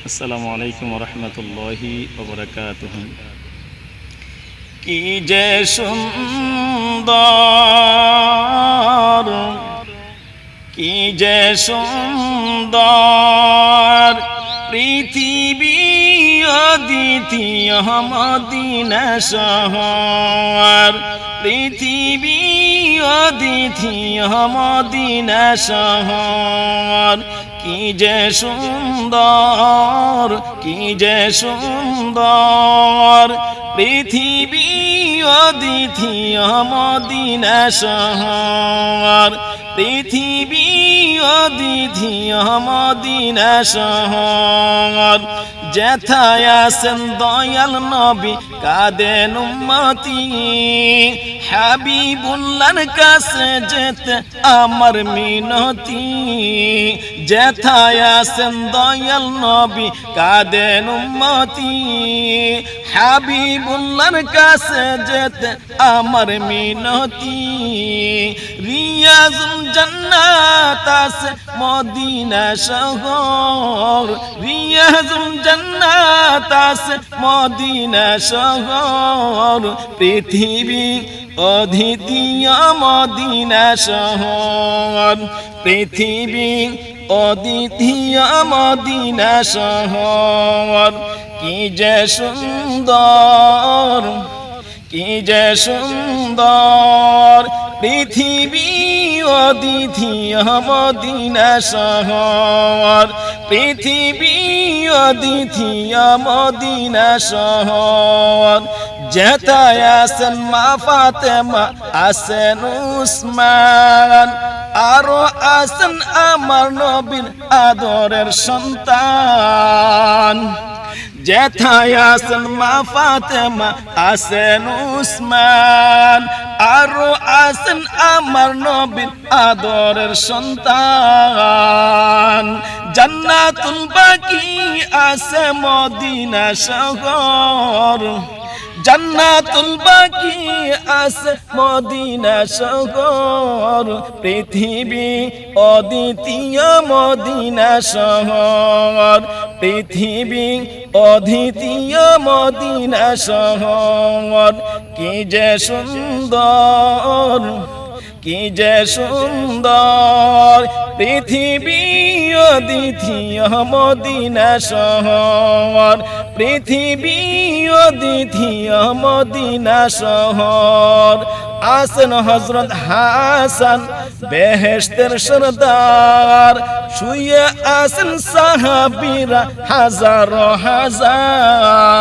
আসসালামু আলাইকুম রহমতুল্লাহি ওয়া কি যে সুন্দর, কি যে সুন্দর পৃথিবী অদ্বিতীয় মদিনা শহর, পৃথিবী অদ্বিতীয় মদিনা শহর। কি যে সুন্দর, কি যে সুন্দর পৃথিবী অদ্বিতীয় মদিনা শহর, পৃথিবী অদ্বিতীয় মদিনা শহর। যেথায় আছেন দয়াল নবী কাঁদেন উম্মতি, হাবিবুল্লাহর কাছে যেতে আমার মিনতি। যেথায় আছেন দয়াল নবী কাঁদেন উম্মতি, হাবিবুল্লাহর কাছে যেতে আমার মিনতি। রিয়াজুল জান্নাত আছে মদিনা শহর, রিয়াজুল জান্নাত আছে মদিনা শহর, পৃথিবী অদ্বিতীয় মদিনা শহর, পৃথিবী অদ্বিতীয় মদিনা শহর। কি যে সুন্দর, কি যে সুন্দর পৃথিবী অদ্বিতীয় মদিনা শহর, পৃথিবী অদ্বিতীয় মদিনা শহর। যেথায় আছেন মা ফাতেমা, আছেন উসমান, আরো আছেন আমার নবীর আদরের সন্তান। যেথায় আছেন মা ফাতেমা, আছেন উসমান, আরো আছেন আমার নবীর আদরের সন্তান। জান্নাতুল বাকি আছে মদিনা শহর, জান্নাতুল বাকি আছে মদিনা শহর, পৃথিবী অদ্বিতীয় মদিনা শহর, পৃথিবী অদ্বিতীয় মদিনা শহর। কি যে সুন্দর, কি যে সুন্দর পৃথিবী অদ্বিতীয় মদিনা শহর, পৃথিবী অদ্বিতীয় মদিনা শহর। আছেন হযরত হাসান বেহেশতের সরদার, শুয়ে আছেন সাহাবীরা হাজার হাজার।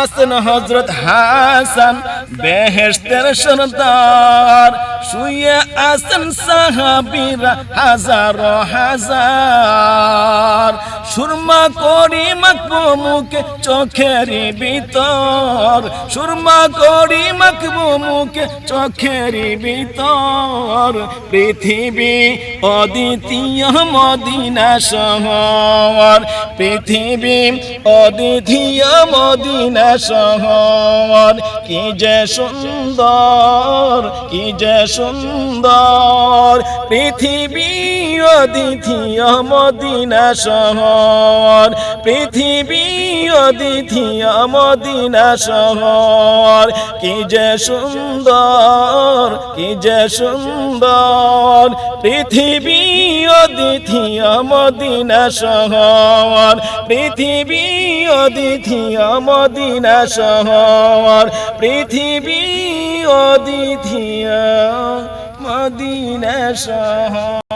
আছেন হযরত হাসান বেহেশতের সরদার, শুয়ে আছেন সাহাবীরা হাজার হাজার। সুরমা করি মাখবো মুখে চোখের ভিতর, সুরমা করি মাখবো মুখে চোখের ভিতর, পৃথিবী অদ্বিতীয় মদিনা শহর, পৃথিবী অদ্বিতীয় মদিনা শহর। কি যে সুন্দর, কি যে সুন্দর পৃথিবী অদ্বিতীয় মদিনা শহর, পৃথিবী অদ্বিতীয় মদিনা শহর। কি যে সুন্দর, কি যে সুন্দর পৃথিবী অদ্বিতীয় মদিনা শহর, পৃথিবী অদ্বিতীয় মদিনা শহর, পৃথিবী অদ্বিতীয় মদিনা শহর।